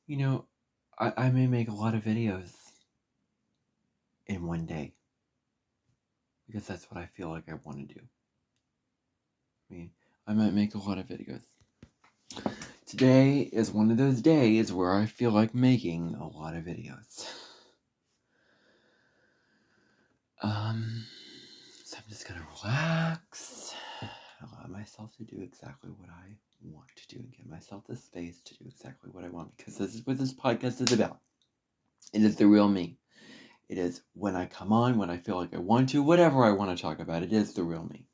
You know, I may make a lot of videos in one day because that's what I feel like I want to do. I mean, I might make a lot of videos. Today is one of those days where I feel like making a lot of videos. So I'm just gonna relax, allow myself to do exactly what I want to do, and give myself the space to do exactly what I want, because this is what this podcast is about. It is the real me. It is when I come on, when I feel like I want to, whatever I want to talk about, it is the real me.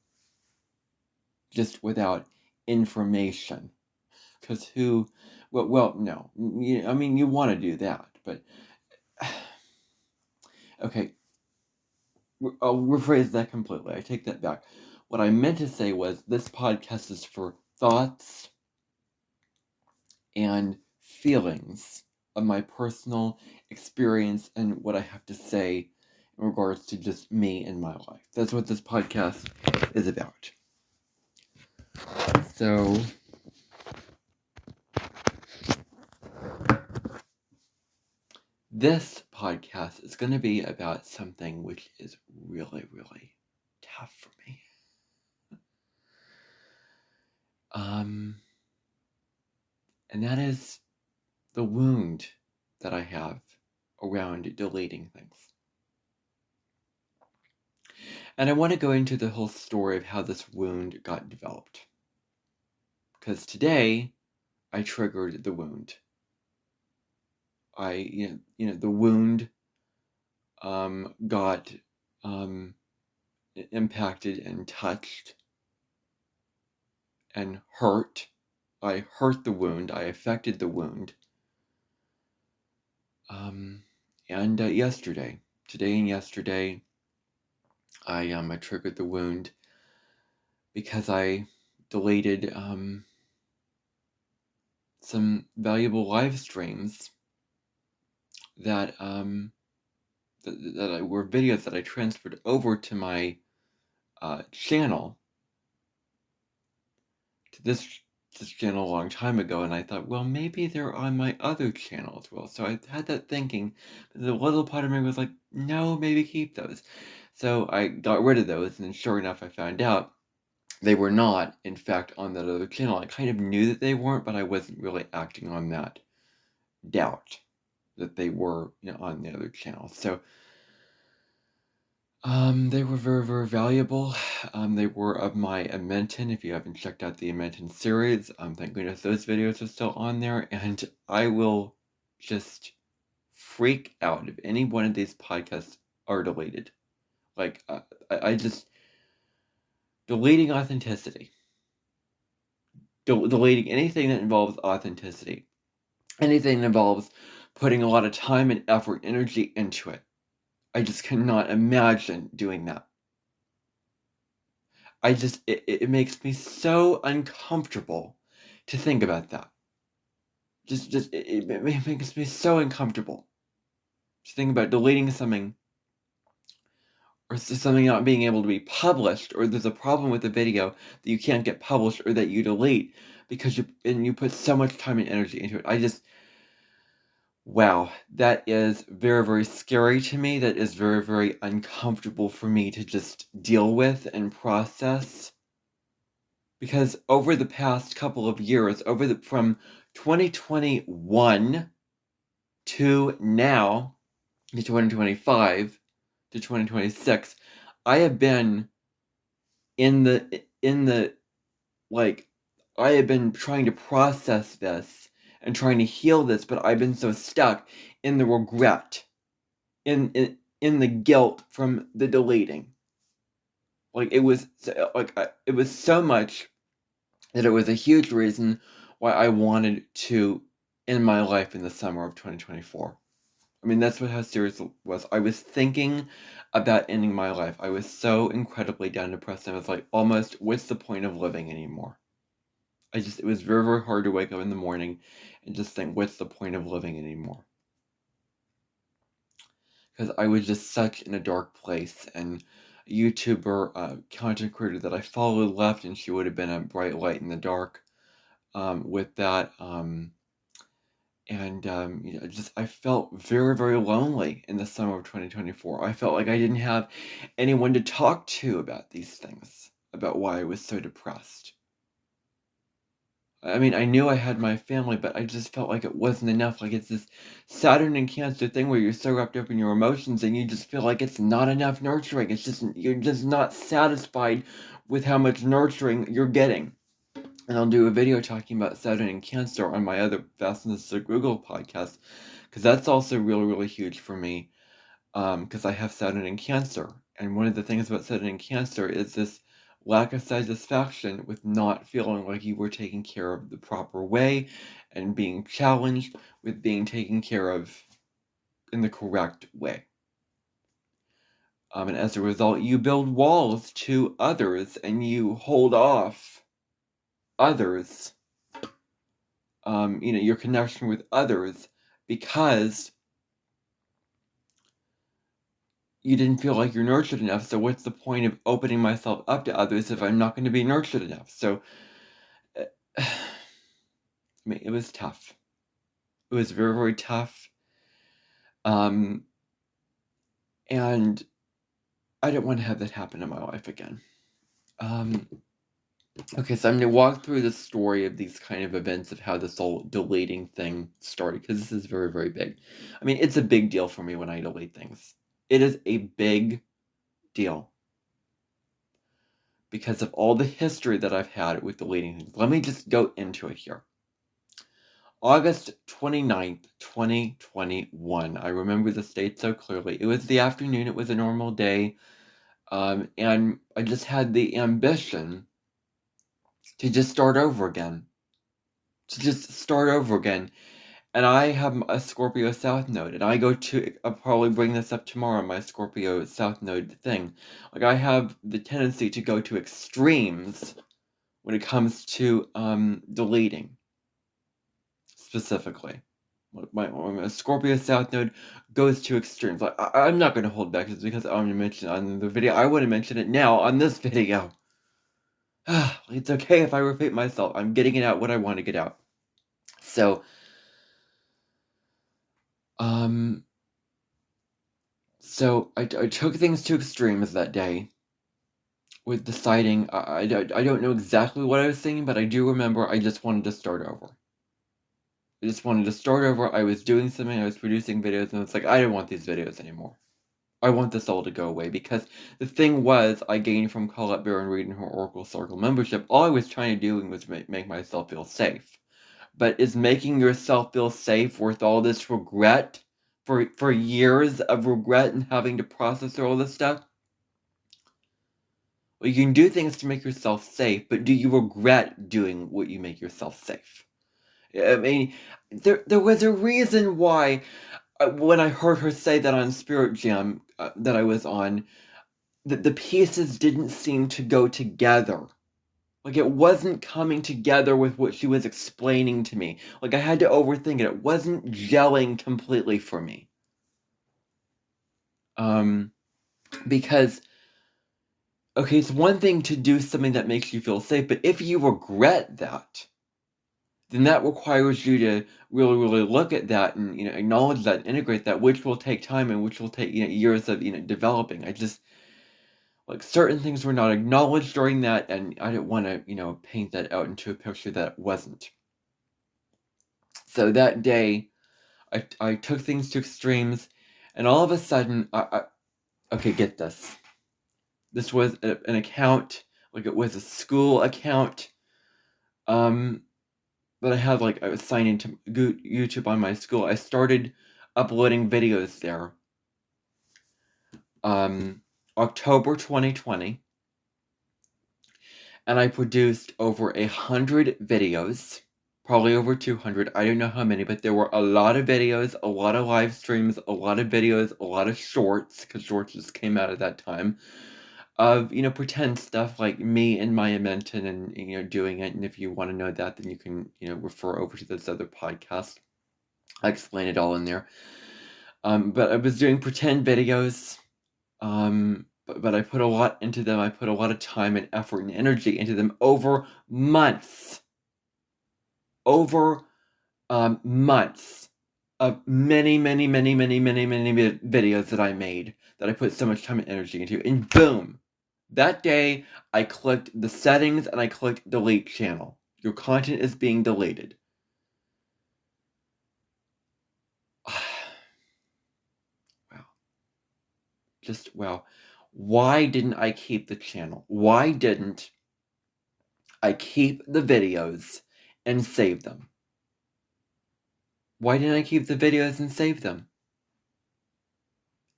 Just without information. Because no. I mean, you want to do that, but okay, I'll rephrase that completely. I take that back. What I meant to say was this podcast is for thoughts and feelings of my personal experience and what I have to say in regards to just me and my life. That's what this podcast is about. So, this podcast is going to be about something which is really, really tough for me. And that is the wound that I have around deleting things. And I want to go into the whole story of how this wound got developed. Because today, I triggered the wound. The wound got impacted and touched and hurt. I hurt the wound. I affected the wound. And today and yesterday, I triggered the wound because I deleted some valuable live streams that were videos that I transferred over to my channel, to this channel a long time ago, and I thought, well, maybe they're on my other channel as well. So I had that thinking. The little part of me was like, no, maybe keep those. So I got rid of those, and sure enough, I found out they were not, in fact, on that other channel. I kind of knew that they weren't, but I wasn't really acting on that doubt that they were, on the other channel. So they were very, very valuable. They were of my Amenton. If you haven't checked out the Amenton series, thank goodness those videos are still on there. And I will just freak out if any one of these podcasts are deleted. Like, I just deleting authenticity. Deleting anything that involves authenticity. Anything that involves putting a lot of time and effort, energy into it. I just cannot imagine doing that. It makes me so uncomfortable to think about that. It makes me so uncomfortable to think about deleting something, or something not being able to be published, or there's a problem with the video that you can't get published or that you delete because you put so much time and energy into it. Wow, that is very, very scary to me. That is very, very uncomfortable for me to just deal with and process. Because over the past couple of years, from 2021 to now, to 2025 to 2026, I have been I have been trying to process this and trying to heal this, but I've been so stuck in the regret, in the guilt from the deleting. It was so much that it was a huge reason why I wanted to end my life in the summer of 2024. I mean, that's how serious it was. I was thinking about ending my life. I was so incredibly down depressed. I was like, almost, what's the point of living anymore? It was very, very hard to wake up in the morning and just think, what's the point of living anymore? Because I was just such in a dark place, and a YouTuber, content creator that I followed left, and she would have been a bright light in the dark with that. And I felt very, very lonely in the summer of 2024. I felt like I didn't have anyone to talk to about these things, about why I was so depressed. I mean, I knew I had my family, but I just felt like it wasn't enough. Like, it's this Saturn and Cancer thing where you're so wrapped up in your emotions and you just feel like it's not enough nurturing. You're just not satisfied with how much nurturing you're getting. And I'll do a video talking about Saturn and Cancer on my other Fastness to Google podcast, because that's also really, really huge for me, because I have Saturn and Cancer. And one of the things about Saturn and Cancer is this lack of satisfaction with not feeling like you were taken care of the proper way and being challenged with being taken care of in the correct way. And as a result, you build walls to others and you hold off others, your connection with others, because you didn't feel like you're nurtured enough. So what's the point of opening myself up to others if I'm not going to be nurtured enough? So, I mean, it was tough. It was very, very tough. And I don't want to have that happen in my life again. Okay, so I'm going to walk through the story of these kind of events of how this whole deleting thing started, because this is very, very big. I mean, it's a big deal for me when I delete things. It is a big deal because of all the history that I've had with deleting things. Let me just go into it here. August 29th, 2021. I remember this date so clearly. It was the afternoon. It was a normal day. And I just had the ambition to just start over again. And I have a Scorpio South Node, and I'll probably bring this up tomorrow, my Scorpio South Node thing. Like, I have the tendency to go to extremes when it comes to deleting, specifically. My Scorpio South Node goes to extremes. Like, I'm not going to hold back just because I'm going to mention it on the video. I want to mention it now on this video. It's okay if I repeat myself. I'm getting it out what I want to get out. So, I took things to extremes that day with deciding, I don't know exactly what I was thinking, but I do remember I just wanted to start over. I was doing something, I was producing videos, and it's like, I don't want these videos anymore. I want this all to go away, because the thing was, I gained from Colette Baron Reid and her Oracle Circle membership, all I was trying to do was make myself feel safe. But is making yourself feel safe worth all this regret? For years of regret and having to process all this stuff? Well, you can do things to make yourself safe, but do you regret doing what you make yourself safe? I mean, there was a reason why, when I heard her say that on Spirit Jam that I was on, that the pieces didn't seem to go together. Like, it wasn't coming together with what she was explaining to me. Like, I had to overthink it. It wasn't gelling completely for me. Because, okay, it's one thing to do something that makes you feel safe, but if you regret that, then that requires you to really, really look at that and, acknowledge that, integrate that, which will take time and which will take, years of, developing. Like, certain things were not acknowledged during that, and I didn't want to, paint that out into a picture that wasn't. So that day, I took things to extremes, and all of a sudden, okay, get this. This was an account, like, it was a school account, that I had, like, I was signed into YouTube on my school. I started uploading videos there, October 2020, and I produced over 100 videos, probably over 200, I don't know how many, but there were a lot of videos, a lot of live streams, a lot of videos, a lot of shorts, because shorts just came out at that time, of, pretend stuff like me and Maya Menton and, doing it. And if you want to know that, then you can, refer over to this other podcast. I explain it all in there. But I was doing pretend videos. But I put a lot into them. I put a lot of time and effort and energy into them over months. Over months of many videos that I made, that I put so much time and energy into, and boom, that day I clicked the settings and I clicked delete channel. Your content is being deleted. Wow. Just wow. Why didn't I keep the channel? Why didn't I keep the videos and save them? Why didn't I keep the videos and save them?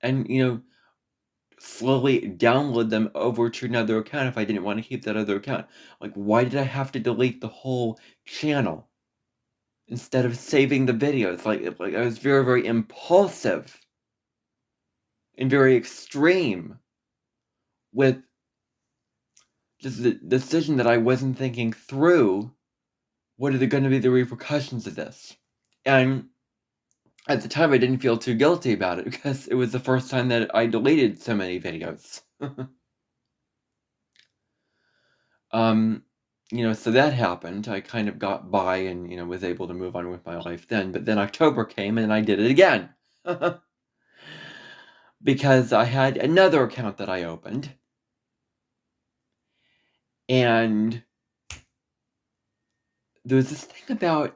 And, slowly download them over to another account if I didn't want to keep that other account. Like, why did I have to delete the whole channel instead of saving the videos? Like I was very impulsive and very extreme with just the decision that I wasn't thinking through. What are going to be the repercussions of this? And at the time, I didn't feel too guilty about it because it was the first time that I deleted so many videos. So that happened. I kind of got by and, was able to move on with my life then. But then October came and I did it again. Because I had another account that I opened. And there was this thing about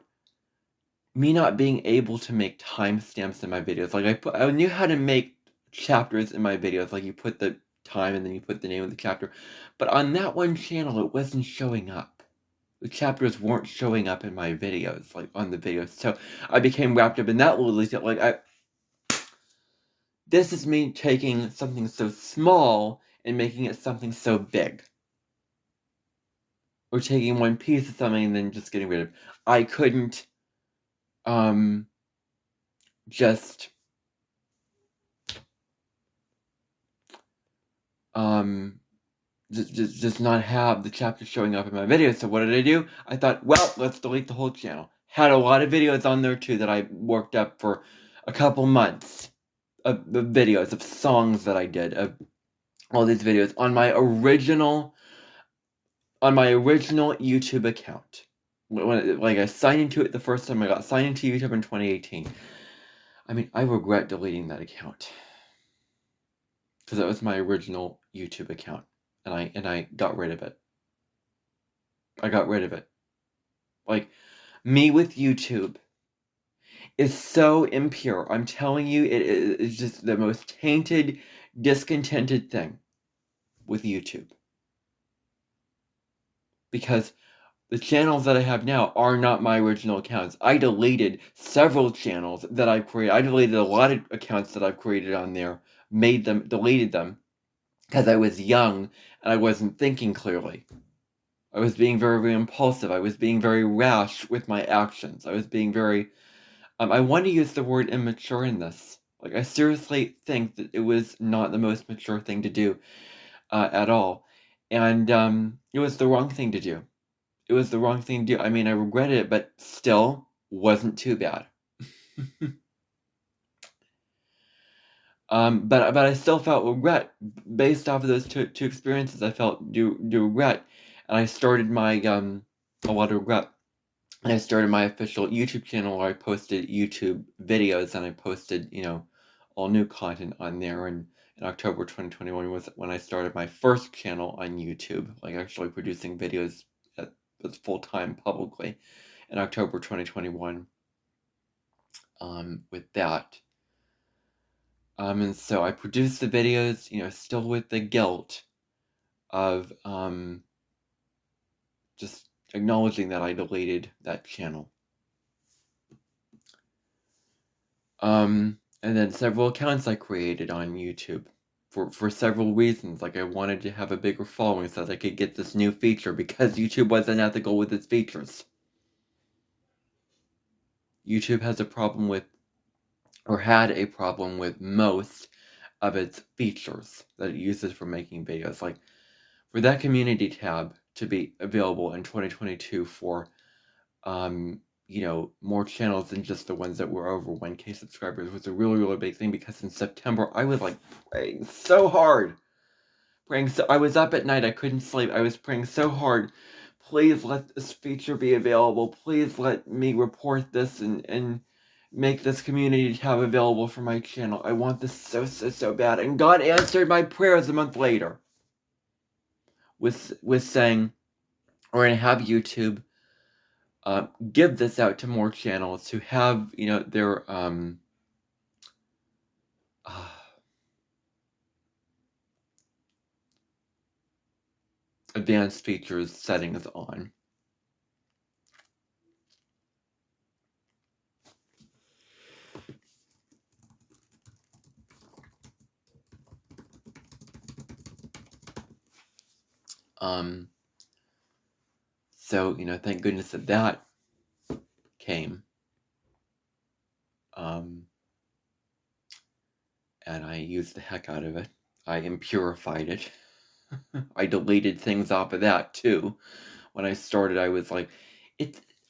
me not being able to make timestamps in my videos. Like I knew how to make chapters in my videos. Like you put the time and then you put the name of the chapter. But on that one channel, it wasn't showing up. The chapters weren't showing up in my videos, like on the videos. So I became wrapped up in that little detail. This is me taking something so small and making it something so big. Or taking one piece of something and then just getting rid of it. I couldn't just not have the chapter showing up in my videos. So what did I do? I thought, well, let's delete the whole channel. Had a lot of videos on there too that I worked up for a couple months of the videos of songs that I did, of all these videos on my original YouTube account. When I signed into it the first time, I got signed into YouTube in 2018. I mean, I regret deleting that account because that was my original YouTube account, and I got rid of it. I got rid of it. Like, me with YouTube is so impure. I'm telling you, it is just the most tainted, discontented thing with YouTube. Because the channels that I have now are not my original accounts. I deleted several channels that I've created. I deleted a lot of accounts that I've created on there, deleted them, because I was young and I wasn't thinking clearly. I was being very impulsive. I was being very rash with my actions. I was being very... I want to use the word immature in this. Like, I seriously think that it was not the most mature thing to do at all. And it was the wrong thing to do. It was the wrong thing to do. I mean, I regretted it, but still wasn't too bad. But I still felt regret based off of those two experiences. I felt do regret, and I started my a lot of regret. And I started my official YouTube channel where I posted YouTube videos and I posted all new content on there. And in October 2021 was when I started my first channel on YouTube, like actually producing videos full time publicly in October 2021. With that. And so I produced the videos, still with the guilt of just acknowledging that I deleted that channel. And then several accounts I created on YouTube for several reasons. Like I wanted to have a bigger following so that I could get this new feature because YouTube wasn't ethical with its features. YouTube has a problem with, or had a problem with most of its features that it uses for making videos. Like for that community tab to be available in 2022 for more channels than just the ones that were over 1K subscribers was a really big thing, because in September I was like praying so hard. I was up at night, I couldn't sleep. I was praying so hard, please let this feature be available. Please let me report this and make this community tab available for my channel. I want this so bad. And God answered my prayers a month later with saying, we're going to have YouTube give this out to more channels to have, their advanced features settings on. So, thank goodness that came. And I used the heck out of it. I impurified it. I deleted things off of that too. When I started, I was like,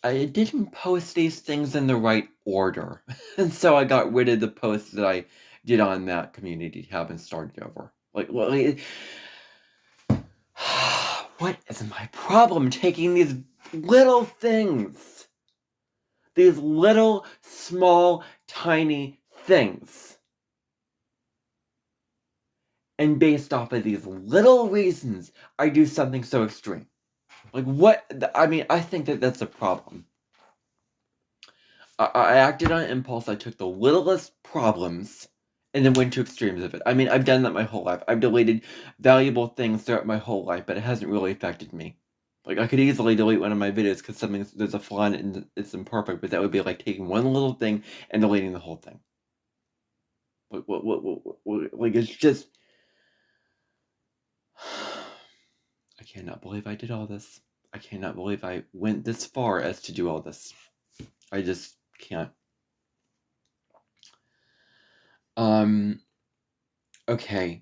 I didn't post these things in the right order. And so I got rid of the posts that I did on that community tab and started over. What is my problem taking these little things? These little, small, tiny things. And based off of these little reasons, I do something so extreme. What? I think that's a problem. I acted on impulse. I took the littlest problems and then went to extremes of it. I've done that my whole life. I've deleted valuable things throughout my whole life, but it hasn't really affected me. I could easily delete one of my videos because there's a flaw in it and it's imperfect, but that would be like taking one little thing and deleting the whole thing. It's just... I cannot believe I did all this. I cannot believe I went this far as to do all this. I just can't. Okay.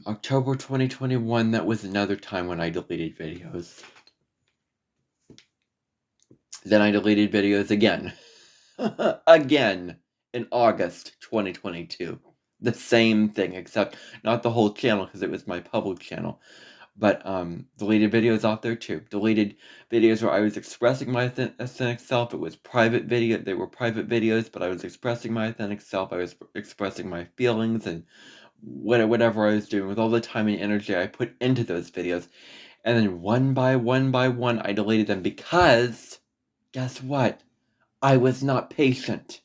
October 2021, that was another time when I deleted videos. Then I deleted videos again. Again in August 2022. The same thing, except not the whole channel because it was my public channel. But deleted videos off there too. Deleted videos where I was expressing my authentic self. It was private video. They were private videos, but I was expressing my authentic self. I was expressing my feelings and whatever I was doing with all the time and energy I put into those videos. And then one by one, I deleted them because, guess what? I was not patient.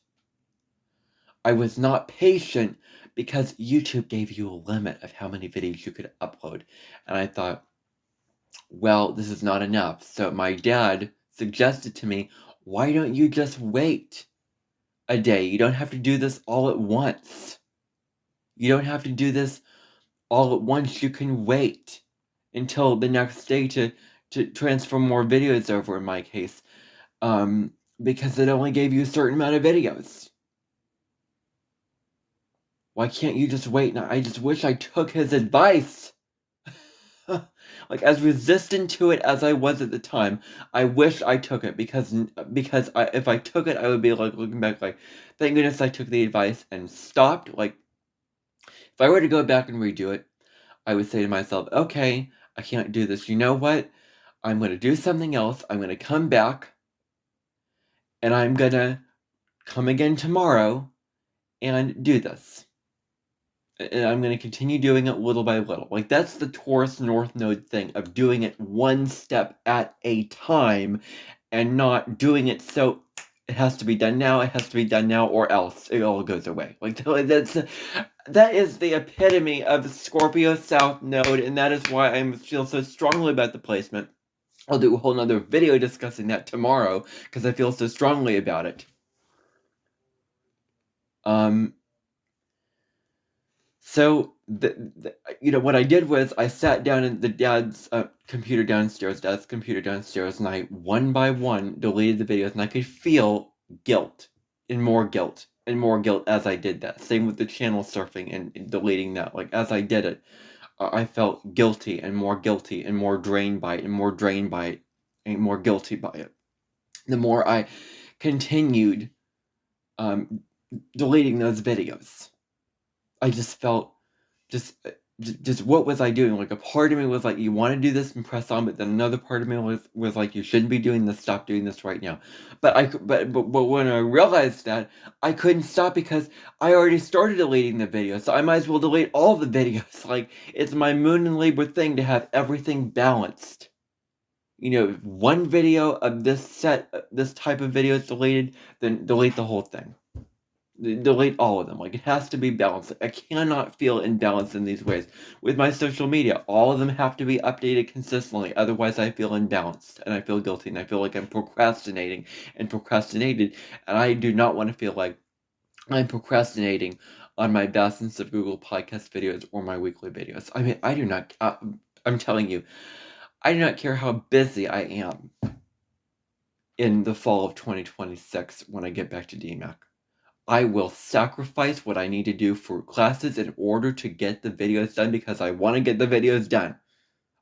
I was not patient because YouTube gave you a limit of how many videos you could upload. And I thought, well, this is not enough. So my dad suggested to me, why don't you just wait a day? You don't have to do this all at once. You don't have to do this all at once. You can wait until the next day to transfer more videos over, in my case. Because it only gave you a certain amount of videos. Why can't you just wait? Now, I just wish I took his advice. As resistant to it as I was at the time, I wish I took it because if I took it, I would be looking back thank goodness I took the advice and stopped. If I were to go back and redo it, I would say to myself, okay, I can't do this. You know what? I'm going to do something else. I'm going to come back and I'm going to come again tomorrow and do this. And I'm going to continue doing it little by little. That's the Taurus North Node thing of doing it one step at a time and not doing it so it has to be done now, or else it all goes away. That is the epitome of the Scorpio South Node, and that is why I feel so strongly about the placement. I'll do a whole nother video discussing that tomorrow because I feel so strongly about it. So, what I did was I sat down in the dad's computer downstairs, and I, one by one, deleted the videos, and I could feel guilt, and more guilt, as I did that. Same with the channel surfing and deleting that. As I did it, I felt guilty, and more drained by it, and more drained by it, and more guilty by it. The more I continued deleting those videos, I just felt just what was I doing? Like, a part of me was like, you want to do this and press on, but then another part of me was like, you shouldn't be doing this. Stop doing this right now. But when I realized that, I couldn't stop because I already started deleting the videos, so I might as well delete all the videos. Like, it's my Moon and Libra thing to have everything balanced. You know, if one video of this type of video is deleted, then delete the whole thing. Delete all of them. Like, it has to be balanced. I cannot feel imbalanced in these ways. With my social media, all of them have to be updated consistently. Otherwise, I feel imbalanced and I feel guilty and I feel like I'm procrastinating and procrastinated. And I do not want to feel like I'm procrastinating on my Basins of Google podcast videos or my weekly videos. I mean, I do not, I'm telling you, I do not care how busy I am in the fall of 2026 when I get back to DMAC. I will sacrifice what I need to do for classes in order to get the videos done because I want to get the videos done.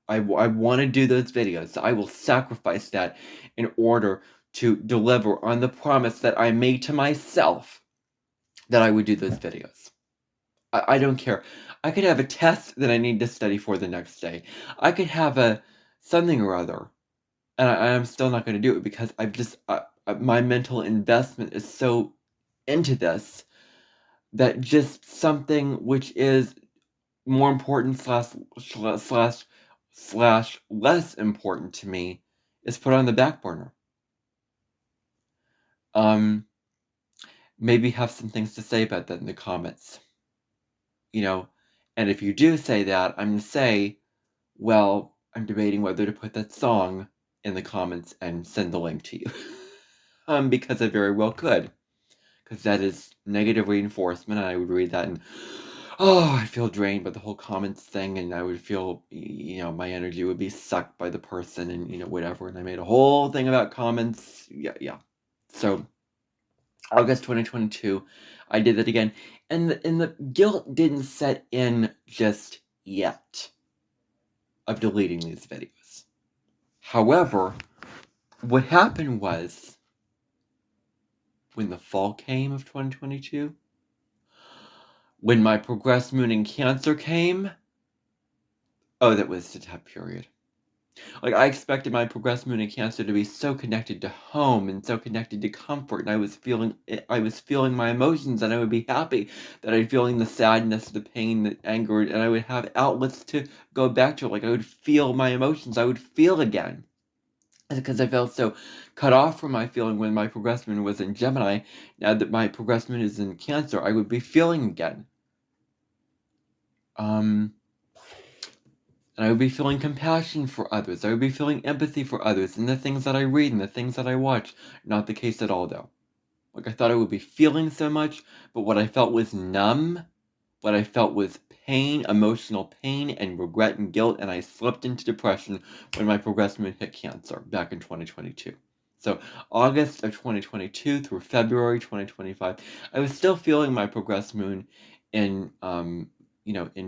I want to do those videos. So I will sacrifice that in order to deliver on the promise that I made to myself that I would do those videos. I don't care. I could have a test that I need to study for the next day. I could have something or other, and I'm still not going to do it because my mental investment is so into this that just something which is more important slash less important to me is put on the back burner. Maybe have some things to say about that in the comments. You know, and if you do say that, I'm going to say, well, I'm debating whether to put that song in the comments and send the link to you. Because I very well could. Because that is negative reinforcement, and I would read that and, oh, I feel drained by the whole comments thing, and I would feel, my energy would be sucked by the person, and, whatever, and I made a whole thing about comments, yeah. So, August 2022, I did that again, and the guilt didn't set in just yet of deleting these videos. However, what happened was, when the fall came of 2022, when my progressed moon in Cancer came, oh, that was the tough period. Like, I expected my progressed moon in Cancer to be so connected to home and so connected to comfort, and I was feeling my emotions, and I would be happy that I'd feeling the sadness, the pain, the anger, and I would have outlets to go back to. Like, I would feel my emotions, I would feel again. Because I felt so cut off from my feeling when my progressed moon was in Gemini. Now that my progressed moon is in Cancer, I would be feeling again. And I would be feeling compassion for others. I would be feeling empathy for others and the things that I read and the things that I watch. Not the case at all, though. Like, I thought I would be feeling so much, but what I felt was numb. What I felt was pain, emotional pain, and regret and guilt, and I slipped into depression when my progressed moon hit Cancer back in 2022. So, August of 2022 through February 2025, I was still feeling my progressed moon in, in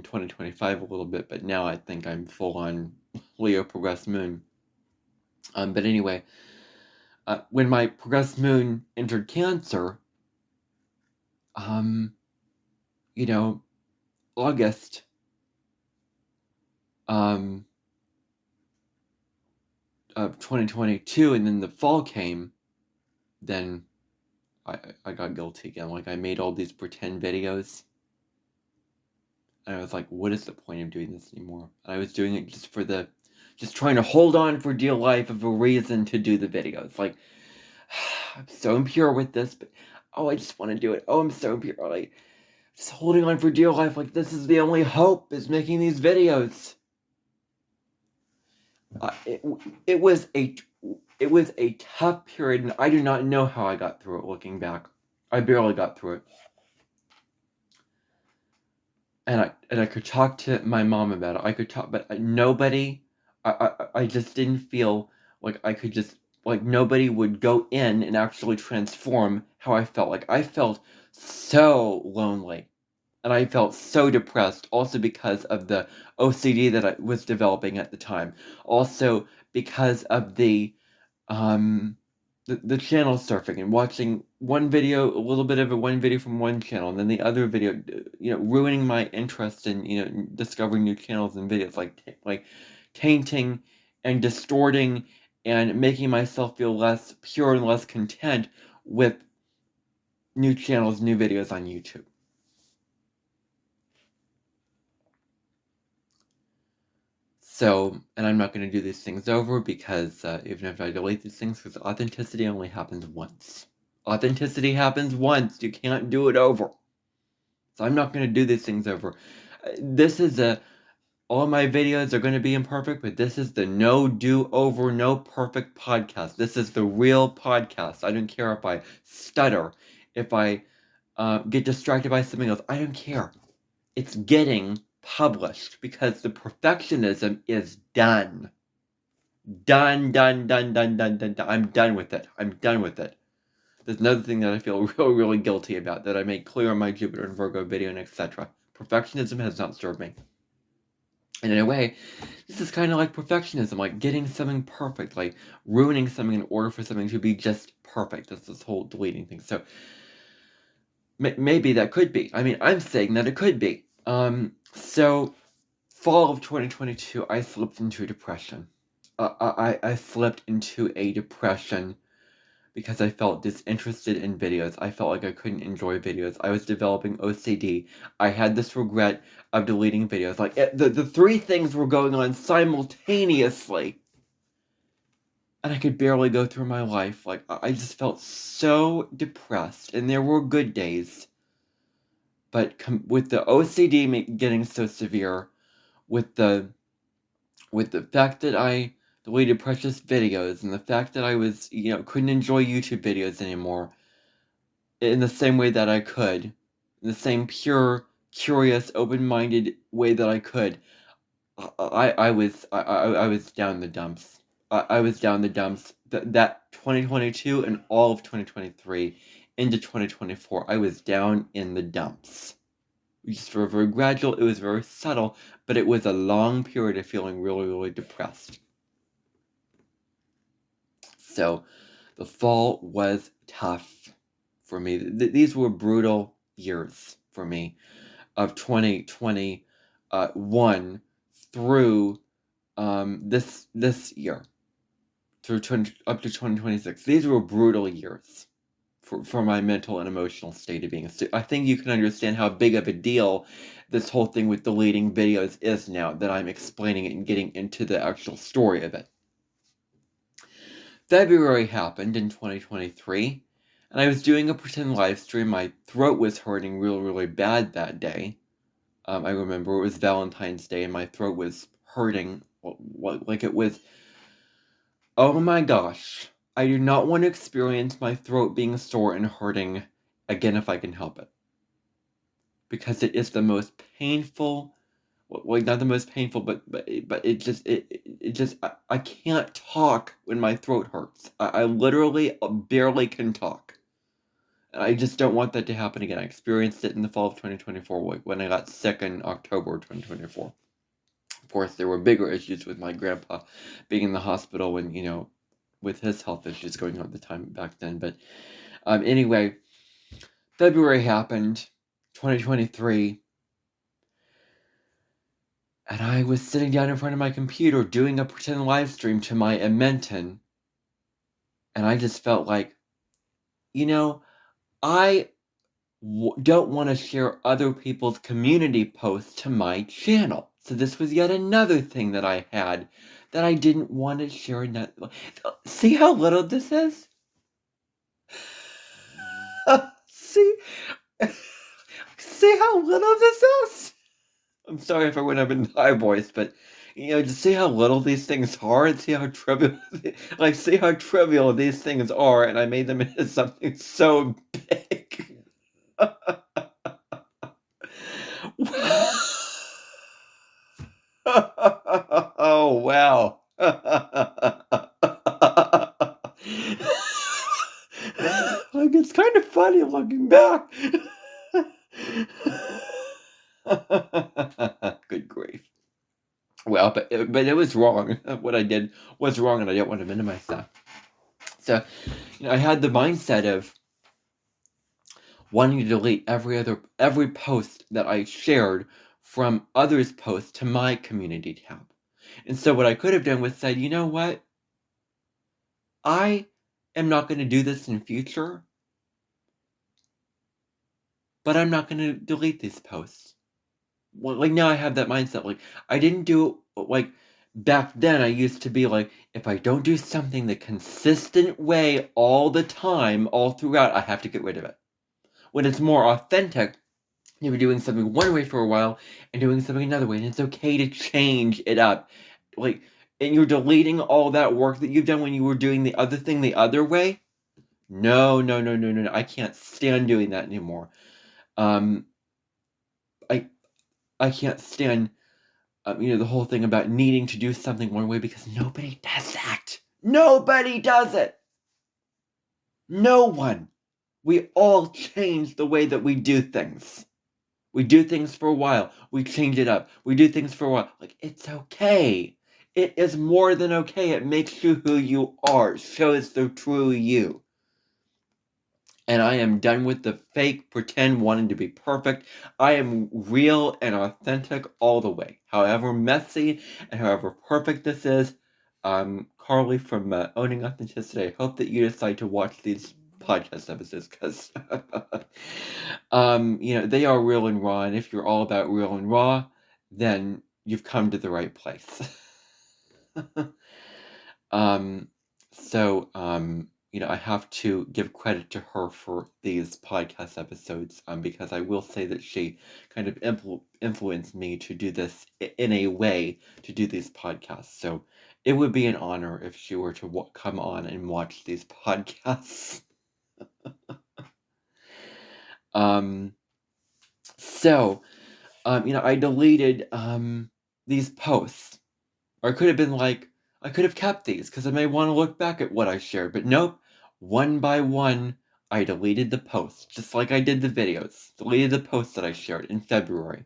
2025 a little bit, but now I think I'm full on Leo progressed moon. But anyway, when my progressed moon entered Cancer, August, of 2022, and then the fall came, then I got guilty again. Like, I made all these pretend videos, and I was like, what is the point of doing this anymore? And I was doing it just trying to hold on for dear life of a reason to do the videos. Like, I'm so impure with this, but I just want to do it. Oh, I'm so impure. Like, just holding on for dear life. Like, this is the only hope, is making these videos. It was a tough period, and I do not know how I got through it. Looking back, I barely got through it, and I could talk to my mom about it. I could talk, but nobody. I just didn't feel like I could just, like, nobody would go in and actually transform how I felt. Like, I felt so lonely, and I felt so depressed. Also because of the OCD that I was developing at the time. Also because of the the channel surfing and watching one video, a little bit of one video from one channel, and then the other video, ruining my interest in, discovering new channels and videos, like tainting and distorting and making myself feel less pure and less content with new channels, new videos on YouTube. So, and I'm not going to do these things over because even if I delete these things, because authenticity only happens once. Authenticity happens once. You can't do it over. So I'm not going to do these things over. This is all my videos are going to be imperfect, but this is the no do-over, no perfect podcast. This is the real podcast. I don't care if I stutter, if I get distracted by something else. I don't care. It's getting published because the perfectionism is done. Done. I'm done with it. There's another thing that I feel really guilty about that I made clear in my Jupiter and Virgo video and etc. Perfectionism has not served me. And in a way, this is kind of like perfectionism, like getting something perfect, like ruining something in order for something to be just perfect. That's this whole deleting thing. So maybe that could be. I mean, I'm saying that it could be. So fall of 2022, I slipped into depression. I slipped into a depression because I felt disinterested in videos. I felt like I couldn't enjoy videos. I was developing OCD. I had this regret of deleting videos. Like, the three things were going on simultaneously. And I could barely go through my life. Like, I just felt so depressed. And there were good days. But with the OCD getting so severe, with the fact that I deleted precious videos, and the fact that I was, couldn't enjoy YouTube videos anymore in the same way that I could, in the same pure, curious, open-minded way that I could, I was down the dumps. I was down the dumps. That 2022 and all of 2023 into 2024, I was down in the dumps. Just very gradual, it was very subtle, but it was a long period of feeling really, really depressed. So the fall was tough for me. These were brutal years for me of 2021 through this year, through up to 2026. These were brutal years for my mental and emotional state of being. So I think you can understand how big of a deal this whole thing with deleting videos is now that I'm explaining it and getting into the actual story of it. February happened in 2023, and I was doing a pretend live stream. My throat was hurting really bad that day. I remember it was Valentine's Day, and my throat was hurting like it was. Oh my gosh. I do not want to experience my throat being sore and hurting again if I can help it. Because it is the most painful, well, not the most painful, but it just, I can't talk when my throat hurts. I literally barely can talk. I just don't want that to happen again. I experienced it in the fall of 2024 when I got sick in October 2024. Of course, there were bigger issues with my grandpa being in the hospital when, with his health issues going on at the time back then. But anyway, February happened, 2023, and I was sitting down in front of my computer doing a pretend live stream to my Edmonton, and I just felt like, I don't want to share other people's community posts to my channel. So this was yet another thing that I had that I didn't want to share. See how little this is? See? See how little this is? I'm sorry if I went up in high voice, but just see how little these things are and see how trivial, see how trivial these things are, and I made them into something so big. Oh, wow. It's kind of funny looking back. Good grief. Well, but it was wrong. What I did was wrong, and I don't want to minimize that. So, I had the mindset of wanting to delete every post that I shared from others' posts to my community tab. And so what I could have done was said, you know what? I am not going to do this in future, but I'm not going to delete these posts. Well, like, now I have that mindset. Like, I didn't do it, like, back then I used to be like, if I don't do something the consistent way all the time, all throughout, I have to get rid of it. When it's more authentic, you were doing something one way for a while and doing something another way, and it's okay to change it up. Like, and you're deleting all that work that you've done when you were doing the other thing the other way. No, no, no, no, no, no. I can't stand doing that anymore. I can't stand, the whole thing about needing to do something one way because nobody does that. Nobody does it. No one. We all change the way that we do things. We do things for a while. We change it up. We do things for a while. Like, it's okay. It is more than okay. It makes you who you are. It shows the true you. And I am done with the fake, pretend, wanting to be perfect. I am real and authentic all the way. However messy and however perfect this is, Carly from Owning Authenticity, I hope that you decide to watch these podcast episodes because, they are real and raw. And if you're all about real and raw, then you've come to the right place. I have to give credit to her for these podcast episodes, because I will say that she kind of influenced me to do this in a way, to do these podcasts. So it would be an honor if she were to come on and watch these podcasts. I deleted these posts. Or I could have been like, I could have kept these because I may want to look back at what I shared, but nope. One by one, I deleted the posts, just like I did the videos. Deleted the posts that I shared in February.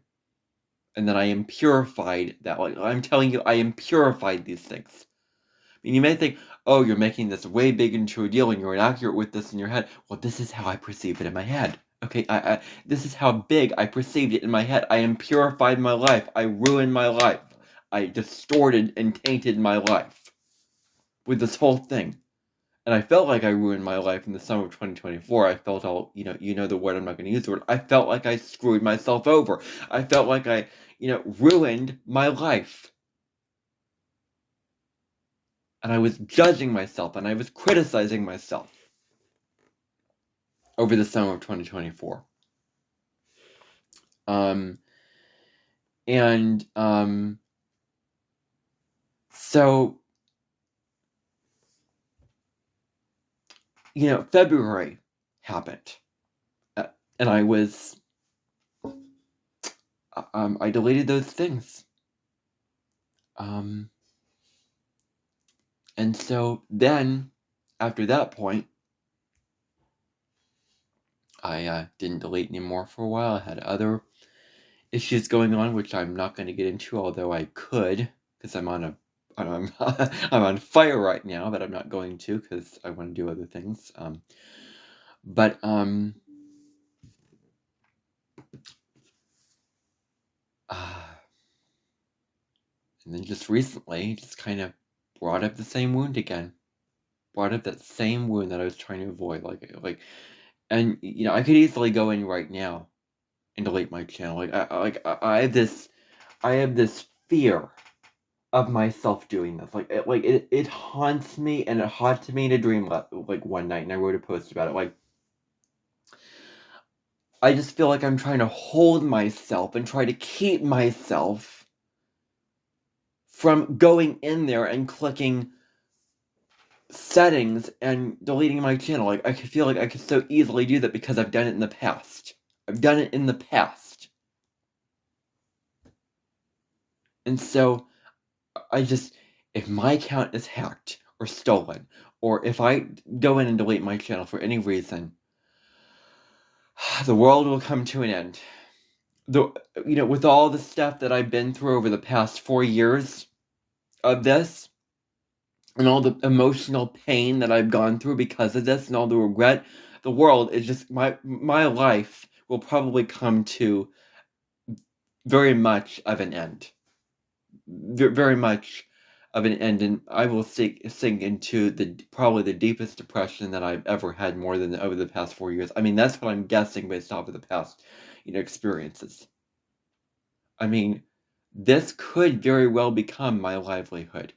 And then I am purified that. Like, I'm telling you, I am purified these things. I mean, you may think, oh, you're making this way big into a deal and you're inaccurate with this in your head. Well, this is how I perceive it in my head. Okay, this is how big I perceived it in my head. I am purified my life. I ruined my life. I distorted and tainted my life with this whole thing. And I felt like I ruined my life in the summer of 2024. I felt all, the word, I'm not going to use the word. I felt like I screwed myself over. I felt like I, ruined my life. And I was judging myself and I was criticizing myself over the summer of 2024. So, February happened. And I was, I deleted those things. And so then, after that point, I didn't delete anymore for a while. I had other issues going on, which I'm not going to get into, although I could, because I'm on fire right now, but I'm not going to because I want to do other things. And then just recently, just kind of brought up the same wound again. Brought up that same wound that I was trying to avoid, and I could easily go in right now and delete my channel. I have this fear of myself doing this. It haunts me, and it haunted me in a dream one night, and I wrote a post about it. I just feel like I'm trying to hold myself and try to keep myself from going in there and clicking settings and deleting my channel. I could feel like I could so easily do that because I've done it in the past. And so if my account is hacked or stolen, or if I go in and delete my channel for any reason, the world will come to an end. With all the stuff that I've been through over the past 4 years of this, and all the emotional pain that I've gone through because of this and all the regret, the world is just my life will probably come to very much of an end. Very much of an end, and I will sink into probably the deepest depression that I've ever had more than over the past 4 years. I mean, that's what I'm guessing based off of the past, experiences. I mean, this could very well become my livelihood.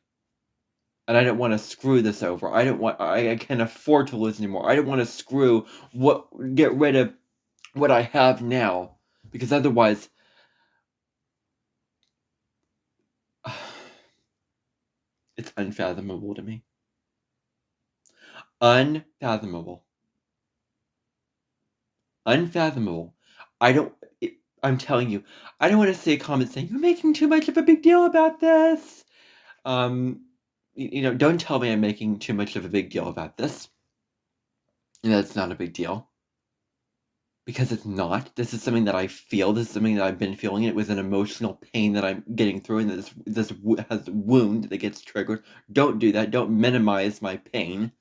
And I don't want to screw this over. I can't afford to lose anymore. I don't want to get rid of what I have now, because otherwise, it's unfathomable to me. Unfathomable. Unfathomable. I'm telling you, I don't want to see a comment saying, "You're making too much of a big deal about this." Don't tell me I'm making too much of a big deal about this. That's not a big deal. Because it's not. This is something that I feel. This is something that I've been feeling. It was an emotional pain that I'm getting through, and this has a wound that gets triggered. Don't do that. Don't minimize my pain.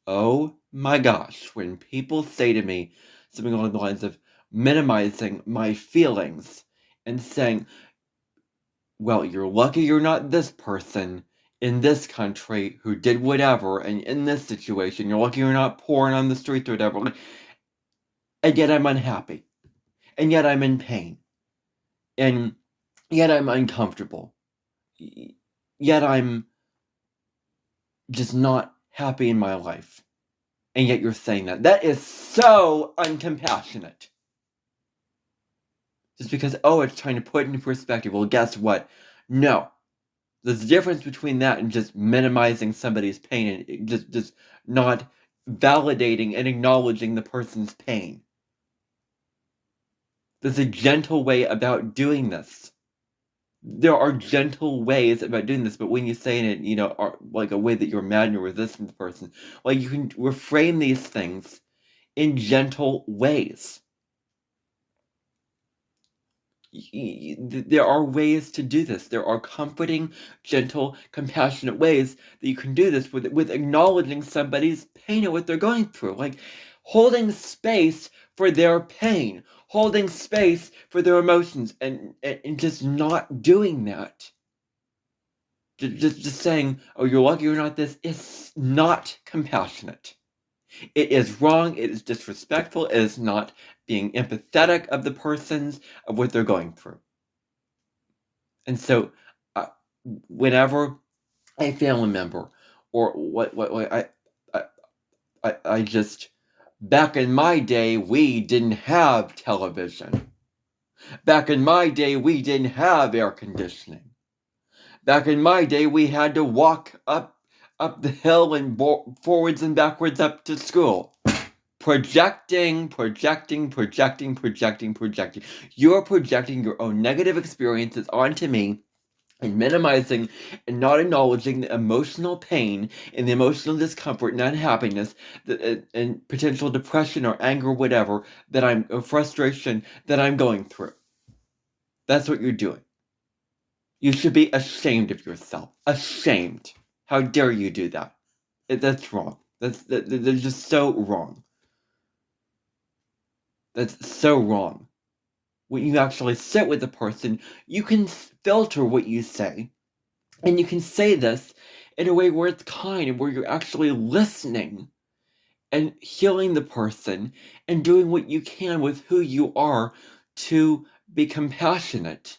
Oh my gosh, when people say to me something along the lines of minimizing my feelings and saying, well, you're lucky you're not this person in this country who did whatever, and in this situation, you're lucky you're not pouring on the streets or whatever, and yet I'm unhappy, and yet I'm in pain, and yet I'm uncomfortable, yet I'm just not happy in my life. And yet you're saying that. That is so uncompassionate. Just because, it's trying to put it into perspective. Well, guess what? No. There's a difference between that and just minimizing somebody's pain and just not validating and acknowledging the person's pain. There's a gentle way about doing this. There are gentle ways about doing this, but when you say it, like a way that you're mad and you're resistant to the person, like you can reframe these things in gentle ways. There are ways to do this. There are comforting, gentle, compassionate ways that you can do this with acknowledging somebody's pain and what they're going through. Like holding space for their pain, holding space for their emotions, and just not doing that. Just saying, oh, you're lucky you're not this, is not compassionate. It is wrong, it is disrespectful, it is not being empathetic of the persons, of what they're going through. And so, whenever a family member, or I just, back in my day, we didn't have television. Back in my day, we didn't have air conditioning. Back in my day, we had to walk up the hill and forwards and backwards up to school. Projecting. You're projecting your own negative experiences onto me and minimizing and not acknowledging the emotional pain and the emotional discomfort and unhappiness and potential depression or anger, whatever, or frustration that I'm going through. That's what you're doing. You should be ashamed of yourself. Ashamed. How dare you do that? That's wrong. That's just so wrong. That's so wrong. When you actually sit with a person, you can filter what you say. And you can say this in a way where it's kind and where you're actually listening and healing the person and doing what you can with who you are to be compassionate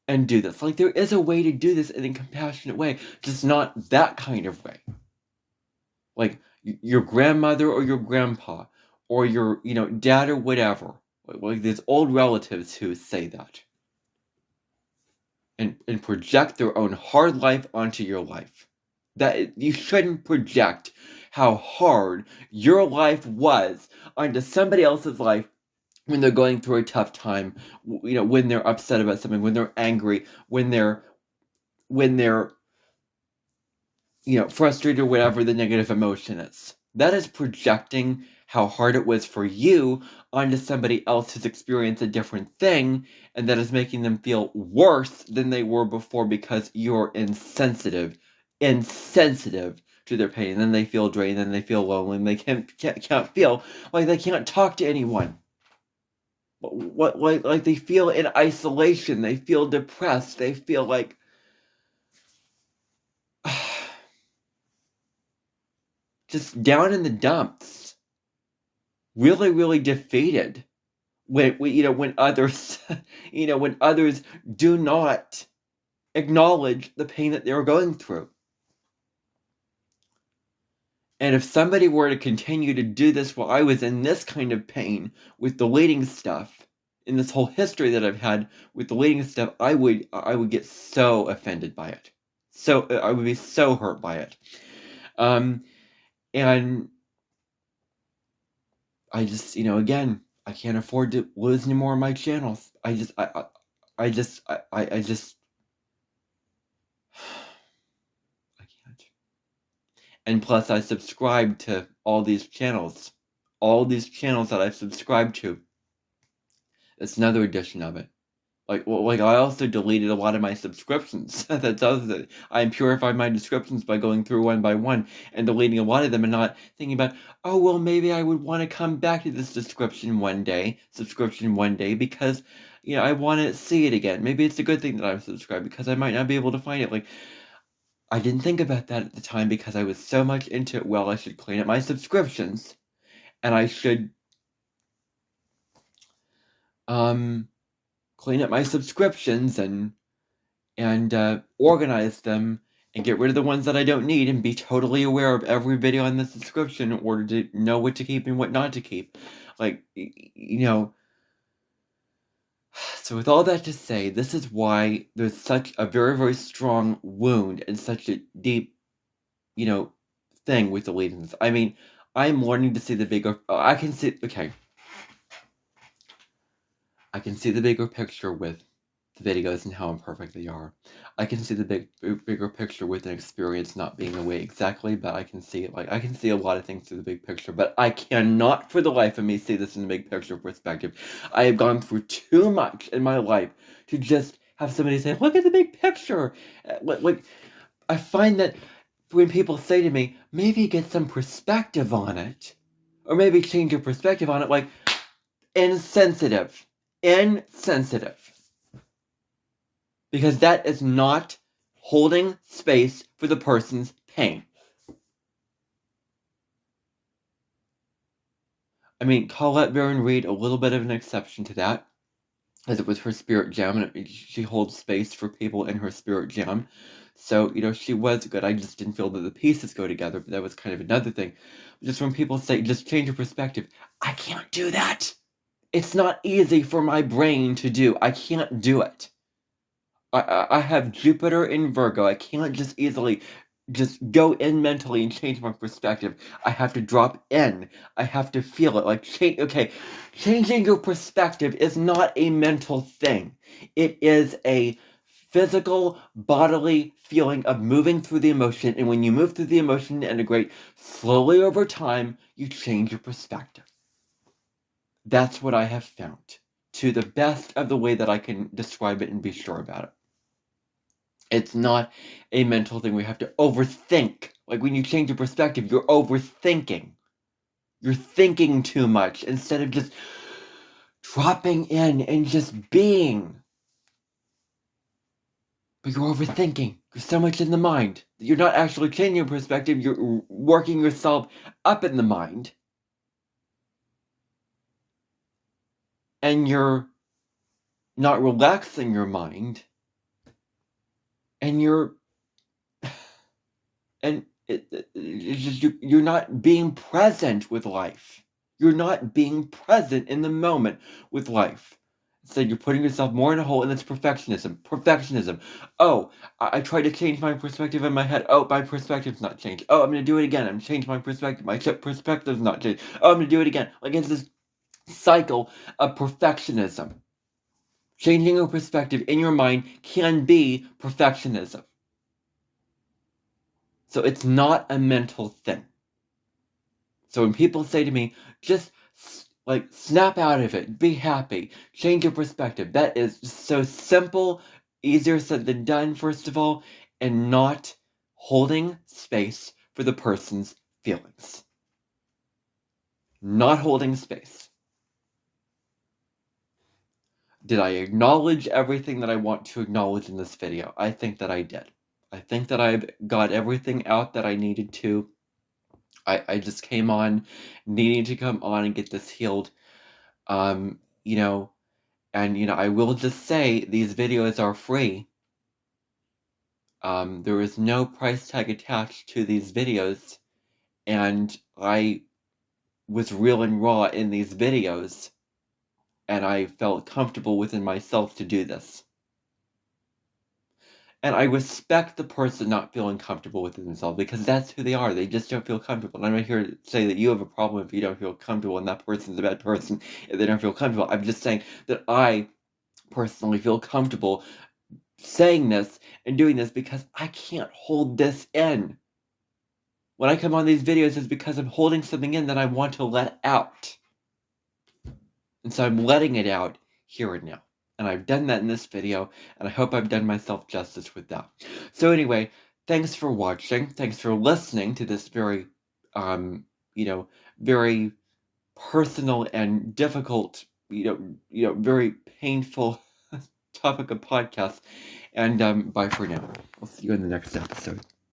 and do this. Like, there is a way to do this in a compassionate way, just not that kind of way. Like your grandmother or your grandpa or your, dad or whatever. Like there's old relatives who say that. And project their own hard life onto your life. That you shouldn't project how hard your life was onto somebody else's life when they're going through a tough time, when they're upset about something, when they're angry, when they're frustrated or whatever the negative emotion is. That is projecting how hard it was for you onto somebody else who's experienced a different thing, and that is making them feel worse than they were before because you're insensitive to their pain. And then they feel drained, and they feel lonely, and they can't feel like they can't talk to anyone. Like they feel in isolation, they feel depressed, they feel like just down in the dumps, really, really defeated when others, when others do not acknowledge the pain that they're going through. And if somebody were to continue to do this while I was in this kind of pain with deleting stuff, in this whole history that I've had with deleting stuff, I would get so offended by it. So I would be so hurt by it. And I just, again, I can't afford to lose any more of my channels. I just, I can't. And plus, I subscribe to all these channels. All these channels that I've subscribed to. It's another edition of it. Like I also deleted a lot of my subscriptions. That does it. I purified my subscriptions by going through one by one and deleting a lot of them and not thinking about, oh, well, maybe I would want to come back to this subscription one day because, I want to see it again. Maybe it's a good thing that I'm subscribed because I might not be able to find it. Like, I didn't think about that at the time because I was so much into it. Well, I should clean up my subscriptions and I should, clean up my subscriptions and organize them and get rid of the ones that I don't need and be totally aware of every video on the subscription in order to know what to keep and what not to keep. Like, so with all that to say, this is why there's such a very, very strong wound and such a deep, thing with deleting this. I mean, I'm learning to see the bigger, I can see the bigger picture with the videos and how imperfect they are. I can see the bigger picture with an experience not being the way exactly, but I can see it. Like, I can see a lot of things through the big picture, but I cannot for the life of me see this in the big picture perspective. I have gone through too much in my life to just have somebody say, look at the big picture. Like, I find that when people say to me, maybe get some perspective on it, or maybe change your perspective on it, like, insensitive. Because that is not holding space for the person's pain. I mean, Colette Baron-Reid, a little bit of an exception to that, as it was her spirit jam, and she holds space for people in her spirit jam. So, she was good. I just didn't feel that the pieces go together, but that was kind of another thing. Just when people say, just change your perspective, I can't do that. It's not easy for my brain to do. I can't do it. I have Jupiter in Virgo. I can't just easily just go in mentally and change my perspective. I have to drop in. I have to feel it. Like, changing your perspective is not a mental thing. It is a physical, bodily feeling of moving through the emotion. And when you move through the emotion and integrate slowly over time, you change your perspective. That's what I have found, to the best of the way that I can describe it and be sure about it. It's not a mental thing we have to overthink. Like, when you change your perspective, you're overthinking. You're thinking too much instead of just dropping in and just being. But you're overthinking. You're so much in the mind that you're not actually changing your perspective. You're working yourself up in the mind. And you're not relaxing your mind. And you're it's just you're not being present with life. You're not being present in the moment with life. Instead, you're putting yourself more in a hole, and it's perfectionism. Oh, I tried to change my perspective in my head. Oh, my perspective's not changed. Oh, I'm going to do it again. I'm going to change my perspective. My perspective's not changed. Oh, I'm going to do it again. Like, it's this cycle of perfectionism. Changing your perspective in your mind can be perfectionism. So it's not a mental thing. So when people say to me, just like snap out of it, be happy, change your perspective, that is so simple, easier said than done, first of all, and not holding space for the person's feelings. Not holding space. Did I acknowledge everything that I want to acknowledge in this video? I think that I did. I think that I've got everything out that I needed to. I just came on needing to come on and get this healed. You know, and I will just say these videos are free. There is no price tag attached to these videos, and I was real and raw in these videos, and I felt comfortable within myself to do this. And I respect the person not feeling comfortable with themselves, because that's who they are. They just don't feel comfortable. And I'm not here to say that you have a problem if you don't feel comfortable and that person's a bad person if they don't feel comfortable. I'm just saying that I personally feel comfortable saying this and doing this because I can't hold this in. When I come on these videos, it's because I'm holding something in that I want to let out. And so I'm letting it out here and now. And I've done that in this video, and I hope I've done myself justice with that. So anyway, thanks for watching. Thanks for listening to this very, very personal and difficult, very painful topic of podcast. And bye for now. I'll see you in the next episode.